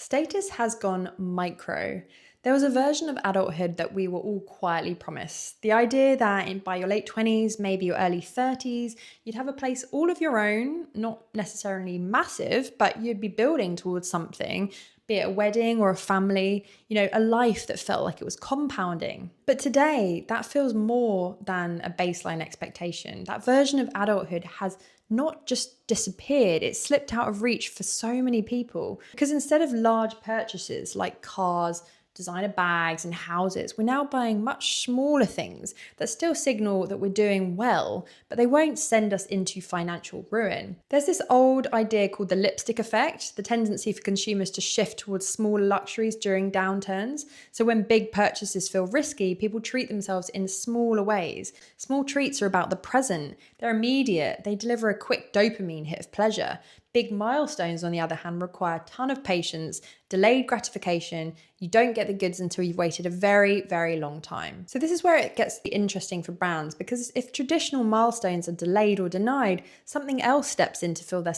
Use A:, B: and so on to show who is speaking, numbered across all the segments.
A: Status has gone micro. There was a version of adulthood that we were all quietly promised. The idea that by your late 20s, maybe your early 30s, you'd have a place all of your own, not necessarily massive, but you'd be building towards something, be it a wedding or a family, a life that felt like it was compounding. But today, that feels more than a baseline expectation. That version of adulthood has not just disappeared, it slipped out of reach for so many people. Because instead of large purchases like cars, designer bags, and houses, we're now buying much smaller things that still signal that we're doing well, but they won't send us into financial ruin. There's this old idea called the lipstick effect, the tendency for consumers to shift towards smaller luxuries during downturns. So when big purchases feel risky, people treat themselves in smaller ways. Small treats are about the present, they're immediate, they deliver a quick dopamine hit of pleasure. Big milestones, on the other hand, require a ton of patience, delayed gratification. You don't get the goods until you've waited a very, very long time. So this is where it gets interesting for brands, because if traditional milestones are delayed or denied, something else steps in to fill their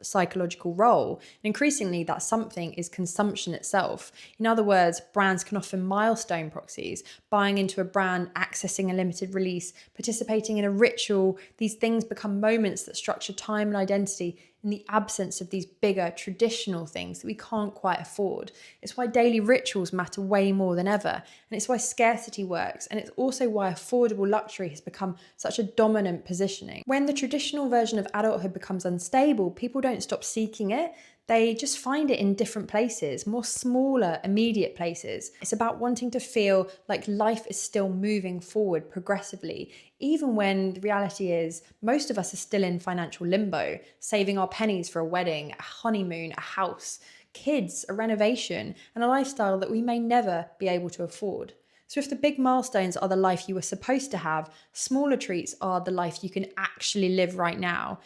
A: psychological role. And increasingly, that something is consumption itself. In other words, brands can offer milestone proxies, buying into a brand, accessing a limited release, participating in a ritual. These things become moments that structure time and identity in the absence of these bigger traditional things that we can't quite afford. It's why daily rituals matter way more than ever, and it's why scarcity works, and it's also why affordable luxury has become such a dominant positioning. When the traditional version of adulthood becomes unstable, people don't stop seeking it. They just find it in different places, more smaller, immediate places. It's about wanting to feel like life is still moving forward progressively, even when the reality is most of us are still in financial limbo, saving our pennies for a wedding, a honeymoon, a house, kids, a renovation, and a lifestyle that we may never be able to afford. So if the big milestones are the life you were supposed to have, smaller treats are the life you can actually live right now.